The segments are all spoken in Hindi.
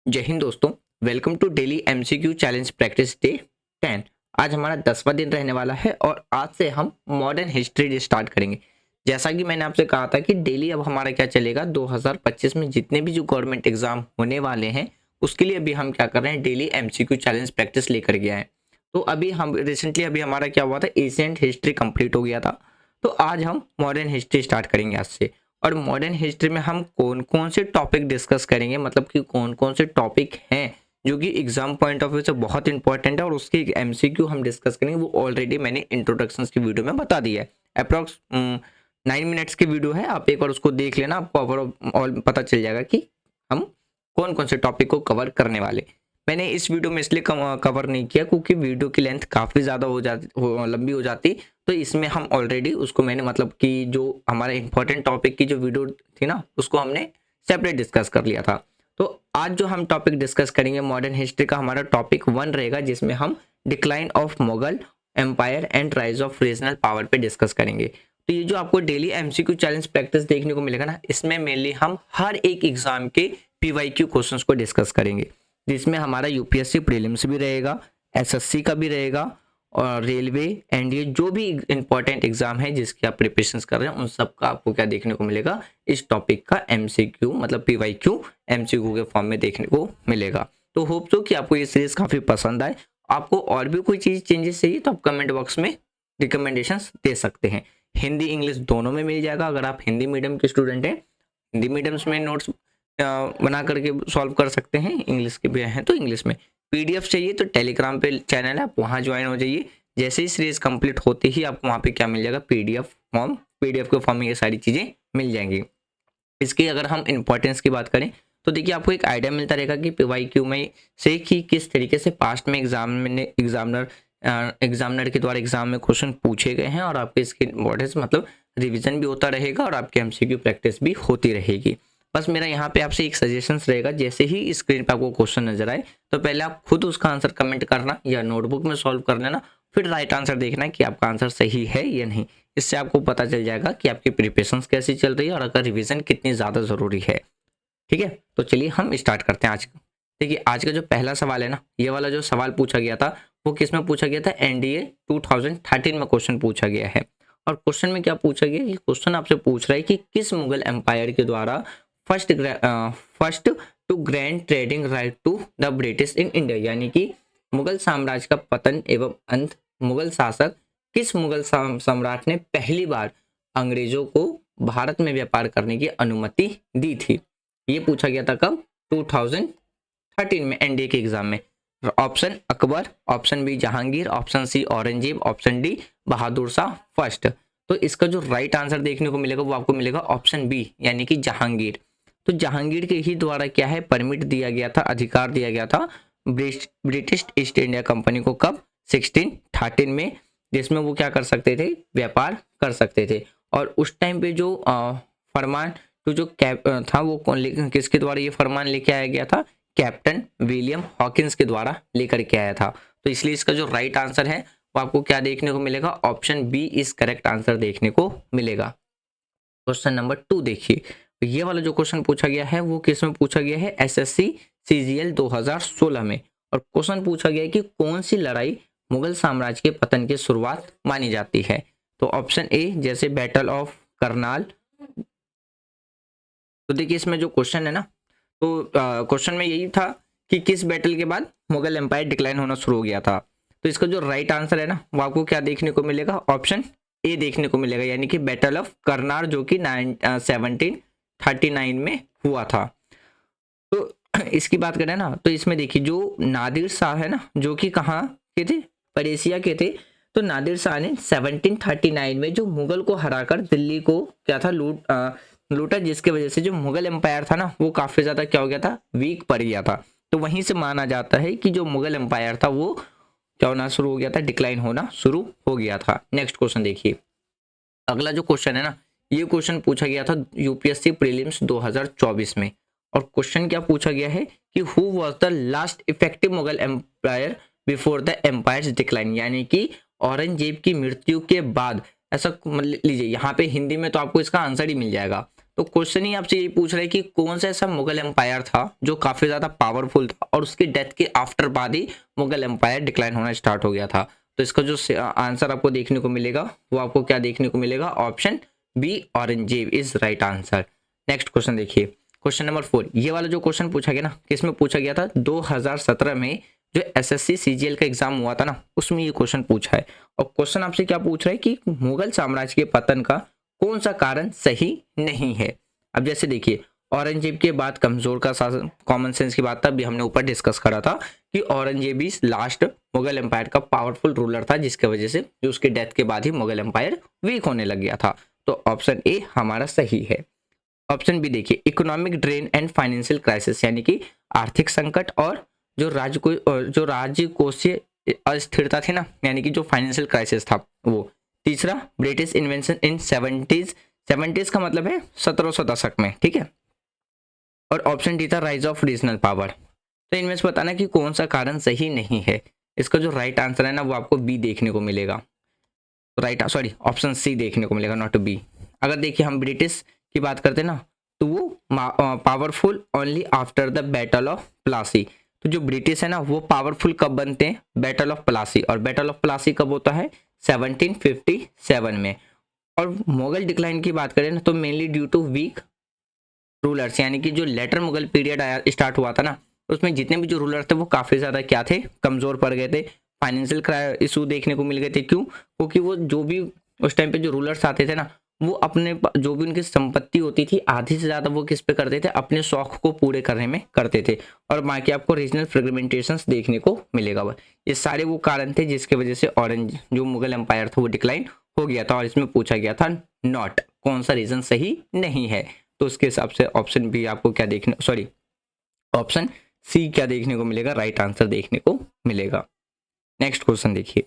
जय हिंद दोस्तों। Welcome to daily MCQ challenge practice day 10। आज हमारा 10वां दिन रहने वाला है और आज से हम मॉडर्न हिस्ट्री स्टार्ट करेंगे। जैसा कि मैंने आपसे कहा था कि डेली अब हमारा क्या चलेगा, 2025 में जितने भी जो गवर्नमेंट एग्जाम होने वाले हैं उसके लिए अभी हम क्या कर रहे हैं, डेली एमसीक्यू चैलेंज प्रैक्टिस लेकर गया है। तो अभी हम रिसेंटली अभी हमारा क्या हुआ था, एशियंट हिस्ट्री कंप्लीट हो गया था। तो आज हम मॉडर्न हिस्ट्री स्टार्ट करेंगे आज से। और मॉडर्न हिस्ट्री में हम कौन कौन से टॉपिक डिस्कस करेंगे, मतलब कि कौन कौन से टॉपिक हैं जो कि एग्जाम पॉइंट ऑफ व्यू से बहुत इंपॉर्टेंट है और उसकी एमसीक्यू हम डिस्कस करेंगे, वो ऑलरेडी मैंने इंट्रोडक्शन की वीडियो में बता दिया है। अप्रॉक्स 9 मिनट्स की वीडियो है, आप एक बार उसको देख लेना, आपको ओवरऑल पता चल जाएगा कि हम कौन कौन से टॉपिक को कवर करने वाले। मैंने इस वीडियो में इसलिए कवर नहीं किया क्योंकि वीडियो की लेंथ काफ़ी ज़्यादा लंबी हो जाती। तो इसमें हम ऑलरेडी उसको मैंने मतलब कि जो हमारे इंपॉर्टेंट टॉपिक की जो वीडियो थी ना, उसको हमने सेपरेट डिस्कस कर लिया था। तो आज जो हम टॉपिक डिस्कस करेंगे मॉडर्न हिस्ट्री का, हमारा टॉपिक 1 रहेगा, जिसमें हम decline of Mughal empire and rise of regional power पे डिस्कस करेंगे। तो ये जो आपको डेली एमसीक्यू चैलेंज प्रैक्टिस देखने को मिलेगा ना, इसमें मेनली हम हर एक एग्जाम के पीवाईक्यू क्वेश्चंस को डिस्कस करेंगे, जिसमें हमारा यूपीएससी प्रीलिम्स भी रहेगा, एसएससी का भी रहेगा और रेलवे एनडीए जो भी इंपॉर्टेंट एग्जाम है जिसकी आप प्रिपरेशंस कर रहे हैं, उन सब का आपको क्या देखने को मिलेगा, इस टॉपिक का एमसीक्यू मतलब पीवाईक्यू एमसीक्यू के फॉर्म में देखने को मिलेगा। तो होप सो कि आपको ये सीरीज काफ़ी पसंद आए। आपको और भी कोई चीज़ चेंजेस चाहिए तो आप कमेंट बॉक्स में रिकमेंडेशंस दे सकते हैं। हिंदी इंग्लिश दोनों में मिल जाएगा। अगर आप हिंदी मीडियम के स्टूडेंट हैं, हिंदी मीडियम्स में नोट्स बना करके सॉल्व कर सकते हैं, इंग्लिश के भी हैं तो इंग्लिश में। पीडीएफ चाहिए तो टेलीग्राम पे चैनल है, आप वहाँ ज्वाइन हो जाइए। जैसे ही सीरीज कंप्लीट होती ही आपको वहाँ पे क्या मिल जाएगा, पीडीएफ फॉर्म। पीडीएफ के फॉर्म में ये सारी चीज़ें मिल जाएंगी। इसकी अगर हम इंपॉर्टेंस की बात करें तो देखिए, आपको एक आइडिया मिलता रहेगा कि पीवाईक्यू में से कि किस तरीके से पास्ट में एग्जामिनर के द्वारा एग्जाम में क्वेश्चन पूछे गए हैं और आपके इसकी इंपॉर्टेंस मतलब रिवीजन भी होता रहेगा और आपकी एमसीक्यू प्रैक्टिस भी होती रहेगी। बस मेरा यहाँ पे आपसे एक सजेशंस रहेगा, जैसे ही स्क्रीन पे आपको क्वेश्चन नजर आए तो पहले आप खुद उसका आंसर कमेंट करना या नोटबुक में सॉल्व कर लेना, फिर राइट आंसर देखना है कि आपका आंसर सही है या नहीं। इससे आपको पता चल जाएगा कि आपकी प्रिपरेशंस कैसी चल रही है और अगर रिवीजन कितनी ज़्यादा ज़रूरी है। ठीक है, तो चलिए हम स्टार्ट करते हैं आज का। देखिए, आज का जो पहला सवाल है ना, ये वाला जो सवाल पूछा गया था वो किस में पूछा गया था, एनडीए 2013 में क्वेश्चन पूछा गया है। और क्वेश्चन में क्या पूछा गया, ये क्वेश्चन आपसे पूछ रहा है कि किस मुगल एम्पायर के द्वारा first to grand trading right to the British in India, यानी कि मुगल साम्राज्य का पतन एवं अंत, मुगल शासक किस मुगल सम्राट ने पहली बार अंग्रेजों को भारत में व्यापार करने की अनुमति दी थी। ये पूछा गया था कब, 2013 में एनडीए के एग्जाम में। Option Akbar, option B Jahangir, option C Aurangzeb, option D Bahadur Shah first. तो इसका जो राइट आंसर देखने को मिलेगा वो आपको मिलेगा ऑप्शन बी, यानी कि जहांगीर। तो जहांगीर के ही द्वारा क्या है, परमिट दिया गया था, अधिकार दिया गया था ब्रिटिश ईस्ट इंडिया कंपनी को, कब, 1613 में, जिसमें वो क्या कर सकते थे, व्यापार कर सकते थे। और उस टाइम पे जो फरमान तो जो कैप था वो किसके द्वारा ये फरमान लेके आया गया था, कैप्टन विलियम हॉकिंस के द्वारा लेकर के आया था। तो इसलिए इसका जो राइट आंसर है वो आपको क्या देखने को मिलेगा, option B is correct answer देखने को मिलेगा। क्वेश्चन नंबर 2 देखिए, तो ये वाला जो क्वेश्चन पूछा गया है वो किस में पूछा गया है, एसएससी सीजीएल 2016 में। और क्वेश्चन पूछा गया है कि कौन सी लड़ाई मुगल साम्राज्य के पतन की शुरुआत मानी जाती है। तो ऑप्शन ए जैसे बैटल ऑफ करनाल। तो देखिए, इसमें जो क्वेश्चन है ना, तो क्वेश्चन में यही था कि किस बैटल के बाद मुगल एम्पायर डिक्लाइन होना शुरू हो गया था। तो इसका जो राइट आंसर है ना वो आपको क्या देखने को मिलेगा, ऑप्शन ए देखने को मिलेगा, यानी कि बैटल ऑफ करनाल, जो कि 1739 में हुआ था। तो इसकी बात करें ना तो इसमें देखिए, जो नादिर शाह है ना, जो कि कहाँ के थे, परेशिया के थे। तो नादिर शाह ने 1739 में जो मुगल को हराकर दिल्ली को क्या था, लूटा, जिसके वजह से जो मुगल एम्पायर था ना वो काफ़ी ज़्यादा क्या हो गया था, वीक पड़ गया था। तो वहीं से माना जाता है कि जो मुगल एम्पायर था वो क्या होना शुरू हो गया था, डिक्लाइन होना शुरू हो गया था। नेक्स्ट क्वेश्चन देखिए, अगला जो क्वेश्चन है ना, ये क्वेश्चन पूछा गया था यूपीएससी प्रीलिम्स 2024 में। और क्वेश्चन क्या पूछा गया है कि who was the last effective Mughal empire before the empire's decline, यानी कि औरंगजेब की मृत्यु के बाद, ऐसा लीजिए यहाँ पे हिंदी में तो आपको इसका आंसर ही मिल जाएगा। तो क्वेश्चन ही आपसे ये पूछ रहा है कि कौन सा ऐसा मुगल एम्पायर था जो काफ़ी ज़्यादा पावरफुल था और उसकी डेथ के आफ्टर बाद ही मुगल एम्पायर डिक्लाइन होना स्टार्ट हो गया था। तो इसका जो आंसर आपको देखने को मिलेगा वो आपको क्या देखने को मिलेगा, option B Aurangzeb is right answer. Next question देखिए, क्वेश्चन नंबर 4। ये वाला जो क्वेश्चन पूछा गया ना, किसमें पूछा गया था, 2017 में जो एसएससी सीजीएल का एग्जाम हुआ था ना, उसमें ये क्वेश्चन पूछा है। और क्वेश्चन आपसे क्या पूछ रहा है कि मुगल साम्राज्य के पतन का कौन सा कारण सही नहीं है। अब जैसे देखिए, औरंगजेब के बाद कमजोर का शासन, कॉमन सेंस की बात था, अभी हमने ऊपर डिस्कस करा था कि औरंगजेब इस लास्ट मुगल एम्पायर का पावरफुल रूलर था, जिसकी वजह से जो उसके डेथ के बाद ही मुगल एम्पायर वीक होने लग गया था। तो ऑप्शन ए हमारा सही है। ऑप्शन बी देखिए, economic drain and financial crisis, यानी कि आर्थिक संकट और जो राज्य कोषीय अस्थिरता थी ना, यानी कि जो फाइनेंशियल क्राइसिस था वो। तीसरा, ब्रिटिश इन्वेंशन इन 70s का मतलब है 1700 दशक में, ठीक है। और ऑप्शन डी था राइज ऑफ रीजनल पावर। तो इनमें से बताना कि कौन सा कारण सही नहीं है। इसका जो राइट आंसर है ना वो आपको बी देखने को मिलेगा, राइट सॉरी ऑप्शन सी देखने को मिलेगा, नॉट बी। अगर देखिए हम ब्रिटिश की बात करते हैं ना, तो वो powerful only after the battle of Plassey. तो जो ब्रिटिश है ना वो पावरफुल कब बनते हैं, बैटल ऑफ प्लासी। और बैटल ऑफ प्लासी कब होता है, 1757 में। और मुगल डिक्लाइन की बात करें ना, तो mainly due to weak rulers, यानी कि जो लेटर मुगल पीरियड आया स्टार्ट हुआ था ना, उसमें जितने भी जो रूलर थे वो काफ़ी ज़्यादा क्या थे, कमज़ोर पड़ गए थे। फाइनेंशियल इशू देखने को मिल गए थे। क्यों? क्योंकि वो जो भी उस टाइम पे जो रूलर्स आते थे ना, वो अपने जो भी उनकी संपत्ति होती थी आधी से ज़्यादा वो किस पे करते थे, अपने शौक को पूरे करने में करते थे। और बाकी आपको रीजनल फ्रेगमेंटेशंस देखने को मिलेगा। ये सारे वो कारण थे जिसकी वजह से ऑरेंज जो मुगल एम्पायर था वो डिक्लाइन हो गया था। और इसमें पूछा गया था नॉट, कौन सा रीज़न सही नहीं है। तो उसके हिसाब से ऑप्शन बी आपको क्या देखने, सॉरी ऑप्शन सी क्या देखने को मिलेगा, राइट आंसर देखने को मिलेगा। नेक्स्ट क्वेश्चन देखिए,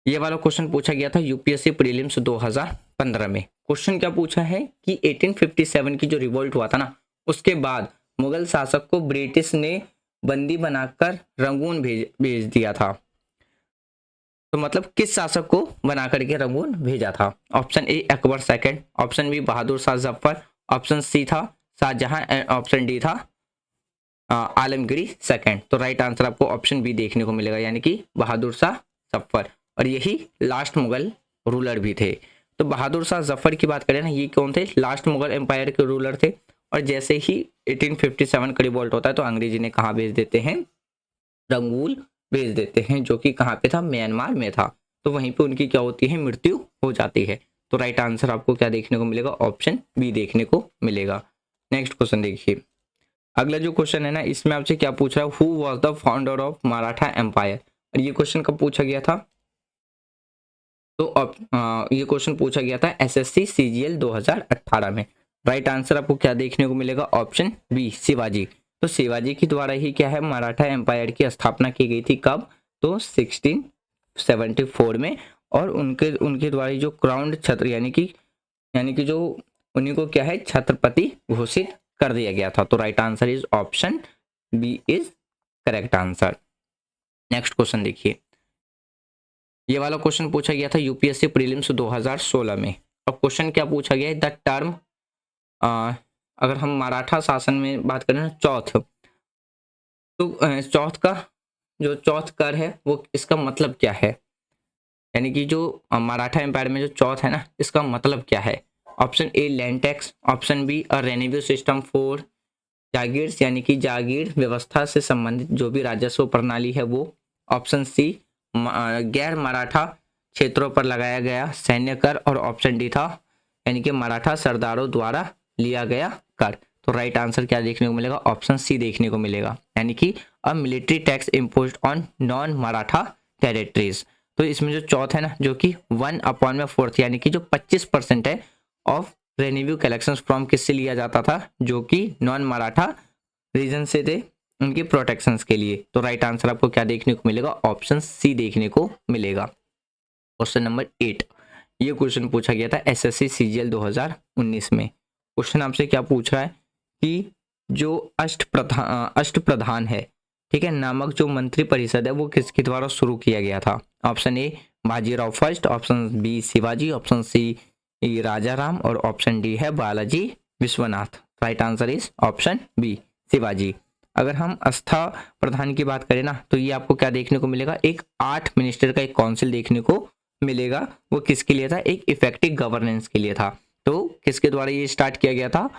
ये वाला क्वेश्चन पूछा गया था यूपीएससी प्रीलिम्स 2015 में। क्वेश्चन क्या पूछा है कि 1857 की जो रिवोल्ट हुआ था ना, उसके बाद मुगल शासक को ब्रिटिश ने बंदी बनाकर रंगून भेज दिया था। तो मतलब किस शासक को बना करके रंगून भेजा था। Option A Akbar second, option B Bahadur Shah Zafar, option C था शाहजहां एंड ऑप्शन डी था आलमगीर सेकंड। तो राइट आंसर आपको ऑप्शन बी देखने को मिलेगा, यानी कि बहादुर शाह जफर। और यही लास्ट मुगल रूलर भी थे। तो बहादुर शाह जफर की बात करें ना, ये कौन थे, लास्ट मुगल एम्पायर के रूलर थे। और जैसे ही 1857 का रिवोल्ट होता है तो अंग्रेजी ने कहाँ भेज देते हैं, रंगून भेज देते हैं, जो कि कहाँ पे था, म्यांमार में था। तो वहीं पे उनकी क्या होती है, मृत्यु हो जाती है। तो राइट आंसर आपको क्या देखने को मिलेगा, ऑप्शन बी देखने को मिलेगा। नेक्स्ट क्वेश्चन देखिए, अगला जो क्वेश्चन है ना, इसमें आपसे क्या पूछ रहा है, who was the founder of Maratha empire. और ये क्वेश्चन कब पूछा गया था, तो ये क्वेश्चन पूछा गया था एसएससी सीजीएल 2018 में। राइट आंसर आपको क्या देखने को मिलेगा, ऑप्शन बी शिवाजी। तो शिवाजी के द्वारा ही क्या है, मराठा एम्पायर की स्थापना की गई थी। कब, तो 1674 में। और उनके उनके द्वारा ही जो क्राउन छत्र, यानी कि जो उन्हीं को क्या है, छत्रपति घोषित कर दिया गया था। तो right answer is option B is correct answer. Next question देखिए, ये वाला क्वेश्चन पूछा गया था यूपीएससी प्रीलिम्स 2016 में। अब क्वेश्चन क्या पूछा गया है, द टर्म, अगर हम मराठा शासन में बात करें ना, चौथ, तो चौथ का जो चौथ कर है वो इसका मतलब क्या है, यानी कि जो मराठा एम्पायर में जो चौथ है ना, इसका मतलब क्या है। Option A land tax, option B a revenue system for jagir, यानी कि जागीर व्यवस्था से संबंधित जो भी राजस्व प्रणाली है वो। ऑप्शन सी गैर मराठा क्षेत्रों पर लगाया गया सैन्य कर। और ऑप्शन डी था, यानी कि मराठा सरदारों द्वारा लिया गया कर। तो राइट आंसर क्या देखने को मिलेगा, ऑप्शन सी देखने को मिलेगा, यानी कि a military tax imposed on non Maratha territories. तो इसमें जो चौथ है ना, जो कि 1/4 यानी कि जो 25% है ऑफ रेवेन्यू कलेक्शंस फ्रॉम किससे लिया जाता था, जो कि नॉन मराठा रीजन से थे, उनके प्रोटेक्शंस के लिए। तो राइट आंसर आपको क्या देखने को मिलेगा, ऑप्शन सी देखने को मिलेगा। क्वेश्चन नंबर 8, ये क्वेश्चन पूछा गया था एसएससी सीजीएल 2019 में। क्वेश्चन आपसे क्या पूछ रहा है कि जो अष्टप्रधान है, ठीक है, नामक जो मंत्री परिषद है वो किसके द्वारा शुरू किया गया था। Option A Bajirao first, option B Shivaji, option C ई राजा राम और ऑप्शन डी है Balaji Vishwanath. Right answer is option B Shivaji. अगर हम आस्था प्रधान की बात करें ना तो ये आपको क्या देखने को मिलेगा, एक 8 मिनिस्टर का एक काउंसिल देखने को मिलेगा। वो किसके लिए था, एक इफेक्टिव गवर्नेंस के लिए था। तो किसके द्वारा ये स्टार्ट किया गया था,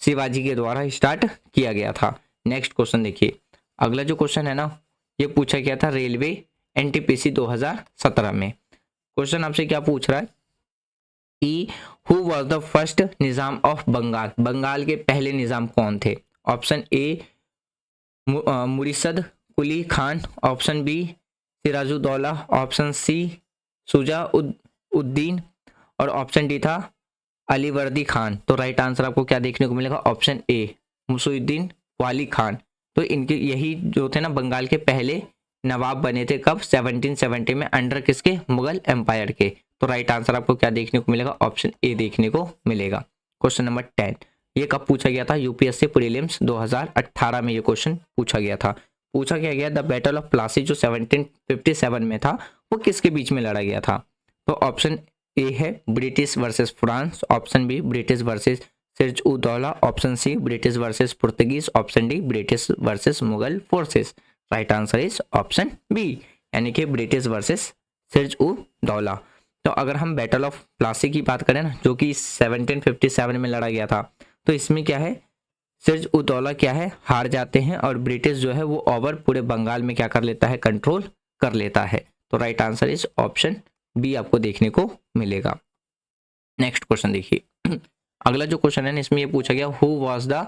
शिवाजी के द्वारा स्टार्ट किया गया था। नेक्स्ट क्वेश्चन देखिए, अगला जो क्वेश्चन है ना ये पूछा गया था रेलवे एनटीपीसी 2017 में। क्वेश्चन आपसे क्या पूछ रहा है कि who was the first Nizam of Bengal, Bengal के पहले निजाम कौन थे। Option A Murshid Quli Khan, option B Sirajuddaulah, option C Shuja uddin और ऑप्शन डी था अलीवर्दी खान। तो राइट आंसर आपको क्या देखने को मिलेगा, ऑप्शन ए मुसुद्दीन वाली खान। तो इनके यही जो थे ना बंगाल के पहले नवाब बने थे, कब, 1770 में, अंडर किसके, मुगल एम्पायर के। तो राइट आंसर आपको क्या देखने को मिलेगा, ऑप्शन ए देखने को मिलेगा। क्वेश्चन नंबर 10, ये कब पूछा गया था, यूपीएससी प्रीलिम्स 2018 में ये क्वेश्चन पूछा गया था। पूछा क्या गया, द बैटल ऑफ प्लासी जो 1757 में था वो किसके बीच में लड़ा गया था। तो ऑप्शन ए है British versus France, option B British versus Sirajuddaulah, option C British versus Portuguese, option D British versus Mughal forces. Right answer is option B, यानी कि ब्रिटिश वर्सेस सिराजुद्दौला। तो अगर हम बैटल ऑफ प्लासी की बात करें ना जो कि 1757 में लड़ा गया था, तो इसमें क्या है, सिराजुद्दौला क्या है, हार जाते हैं और ब्रिटिश जो है वो ओवर पूरे बंगाल में क्या कर लेता है, कंट्रोल कर लेता है। तो right answer is option B आपको देखने को मिलेगा। नेक्स्ट क्वेश्चन देखिए, अगला जो क्वेश्चन है ना इसमें ये पूछा गया who was the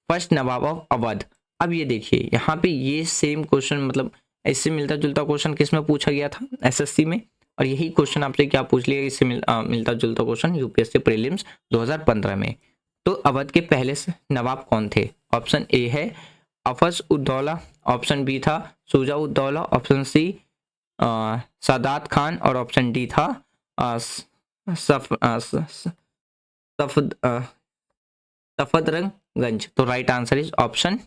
first Nawab of Awadh. अब ये देखिए यहाँ पे ये सेम क्वेश्चन मतलब इससे मिलता जुलता क्वेश्चन किस में पूछा गया था, एसएससी में, और यही क्वेश्चन आपसे क्या पूछ लिया, इससे मिलता जुलता क्वेश्चन यूपीएससी प्रीलिम्स 2015 में। तो अवध के पहले से नवाब कौन थे। ऑप्शन ए है हफस उद्दौला, ऑप्शन बी था सुजा उद्दौला, ऑप्शन सी सादात खान और ऑप्शन डी था सफदरगंज। तो right answer is option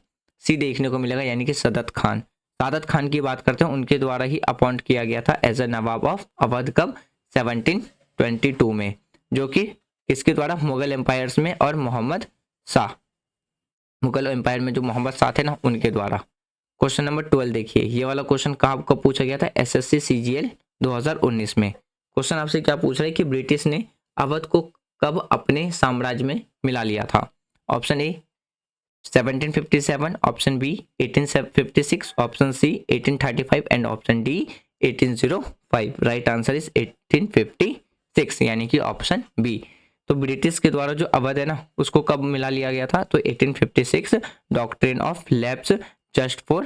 C देखने को मिलेगा, यानी कि सादत खान। सादत खान की बात करते हैं, उनके द्वारा ही अपॉइंट किया गया था as a Nawab of Awadh, कब, 1722 में, जो कि किसके द्वारा, मुगल एम्पायर्स में और मोहम्मद शाह, मुगल एम्पायर में जो मोहम्मद शाह थे ना उनके द्वारा। क्वेश्चन नंबर 12 देखिए, ये वाला क्वेश्चन कब पूछा गया था, एसएससी सीजीएल 2019 में। क्वेश्चन आपसे क्या पूछ रहा है कि ब्रिटिश ने अवध को कब अपने साम्राज्य में मिला लिया था। Option A 1757, option B 1856, option C 1835 and option D 1805। Right answer is 1856, यानी कि ऑप्शन बी। तो ब्रिटिश के द्वारा जो अवध है ना उसको कब मिला लिया गया था, तो 1856, doctrine of lapse just for,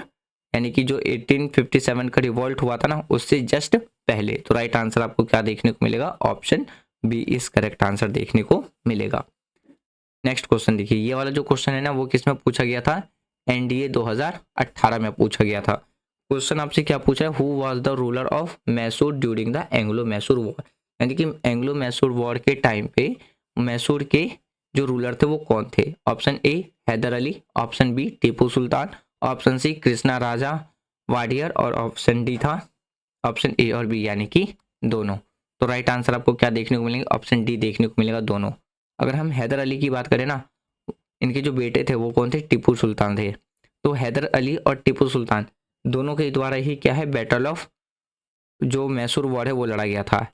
यानी कि जो 1857 का रिवॉल्ट हुआ था ना उससे जस्ट पहले। तो राइट आंसर आपको क्या देखने को मिलेगा, option B is correct answer देखने को मिलेगा। नेक्स्ट क्वेश्चन देखिए, ये वाला जो क्वेश्चन है ना वो किस में पूछा गया था, एनडीए 2018 में पूछा गया था। क्वेश्चन आपसे क्या पूछा है, who was the ruler of Mysore during the Anglo Mysore war, यानी कि एंग्लो मैसूर वॉर के टाइम पे मैसूर के जो रूलर थे वो कौन थे। Option A Hyder Ali, option B Tipu Sultan, option C Krishna Raja Wadiyar और ऑप्शन डी था ऑप्शन ए और बी, यानी कि दोनों। तो राइट आंसर आपको क्या देखने को मिलेगा, ऑप्शन डी देखने को मिलेगा, दोनों। अगर हम हैदर अली की बात करें ना, इनके जो बेटे थे वो कौन थे, टीपू सुल्तान थे। तो हैदर अली और टीपू सुल्तान दोनों के द्वारा ही क्या है, बैटल ऑफ जो मैसूर वॉर है वो लड़ा गया था।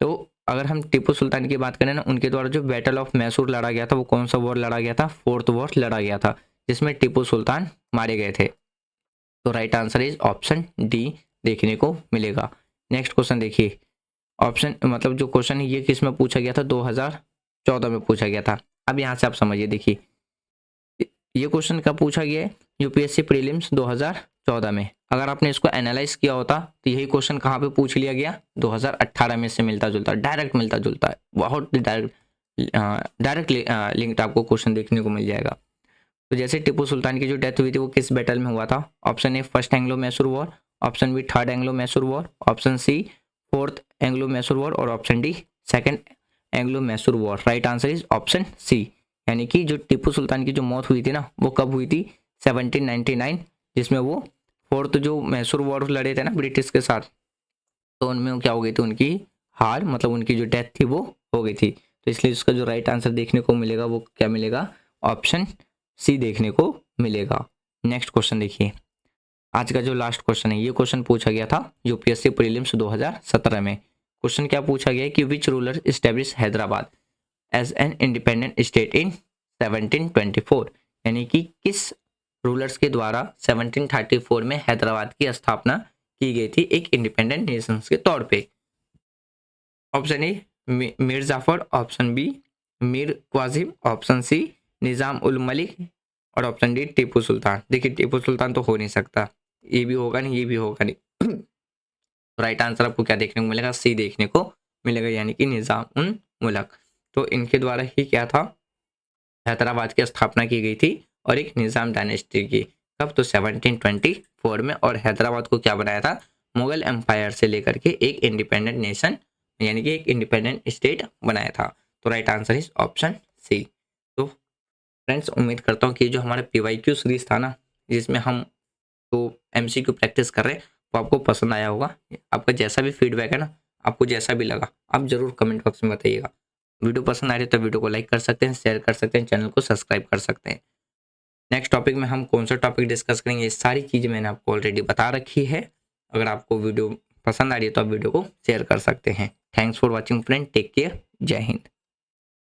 तो अगर हम टीपू सुल्तान की बात करें ना, उनके द्वारा जो बैटल ऑफ मैसूर लड़ा गया था वो कौन सा वॉर लड़ा गया था, 4th वॉर लड़ा गया था, जिसमें टीपू सुल्तान मारे गए थे। तो right answer is option D देखने को मिलेगा। नेक्स्ट क्वेश्चन देखिए, ऑप्शन मतलब जो क्वेश्चन है ये किस में पूछा गया था, 2014 में पूछा गया था। अब यहाँ से आप समझिए, देखिए ये क्वेश्चन कब पूछा गया है, यूपीएससी प्रीलिम्स 2014 में। अगर आपने इसको एनालाइज किया होता तो यही क्वेश्चन कहाँ पे पूछ लिया गया, 2018 में से मिलता जुलता, डायरेक्ट मिलता जुलता है, बहुत डायरेक्ट लिंक्ड आपको क्वेश्चन देखने को मिल जाएगा। तो जैसे टीपू सुल्तान की जो डेथ हुई थी वो किस बैटल में हुआ था। Option A first Anglo Mysore war, option B third Anglo Mysore war, option C 4th Anglo Mysore war और option D 2nd Anglo Mysore war. Right answer is option C, यानी कि जो टीपू सुल्तान की जो मौत हुई थी ना वो कब हुई थी, 1799, जिसमें वो 4th जो मैसूर वॉर लड़े थे ना ब्रिटिश के साथ, तो उनमें क्या हो गई थी, उनकी हार, मतलब उनकी जो डेथ थी वो हो गई थी। तो इसलिए इसका जो राइट आंसर देखने को मिलेगा वो क्या मिलेगा, ऑप्शन सी देखने को मिलेगा। नेक्स्ट क्वेश्चन देखिए, आज का जो लास्ट क्वेश्चन है, ये क्वेश्चन पूछा गया था यूपीएससी प्रीलिम्स 2017 में। क्वेश्चन क्या पूछा गया है कि which ruler establish Hyderabad as an independent state in 1724, यानी कि किस रूलर्स के द्वारा 1734 में हैदराबाद की स्थापना की गई थी एक इंडिपेंडेंट नेशन के तौर पे। Option A Mir Jafar, option B Mir Qasim, option C Nizam ul Mulk और ऑप्शन डी टीपू सुल्तान। देखिए टीपू सुल्तान तो हो नहीं सकता, ये भी होगा नहीं, ये भी होगा नहीं। राइट आंसर आपको क्या देखने को मिलेगा, सी देखने को मिलेगा, यानी कि निज़ाम उल मुल्क। तो इनके द्वारा ही क्या था, हैदराबाद की स्थापना की गई थी और एक निज़ाम डायनेस्टी की। कब, तो 1724 में। और हैदराबाद को क्या बनाया था, मुगल एम्पायर से लेकर के एक इंडिपेंडेंट नेशन यानी कि एक इंडिपेंडेंट स्टेट बनाया था। तो right answer is option C. तो फ्रेंड्स उम्मीद करता हूँ कि जो हमारा PYQ सीरीज था ना, जिसमें हम तो MCQ प्रैक्टिस कर रहे हैं, वो आपको पसंद आया होगा। आपका जैसा भी फीडबैक है ना, आपको जैसा भी लगा, आप जरूर कमेंट बॉक्स में बताइएगा। वीडियो पसंद आ रही है तो वीडियो को लाइक कर सकते हैं, शेयर कर सकते हैं, चैनल को सब्सक्राइब कर सकते हैं। नेक्स्ट टॉपिक में हम कौन सा टॉपिक डिस्कस करेंगे, ये सारी चीज़ें मैंने आपको ऑलरेडी बता रखी है। अगर आपको वीडियो पसंद आ रही है तो आप वीडियो को शेयर कर सकते हैं। Thanks for watching friend, take care, जय हिंद।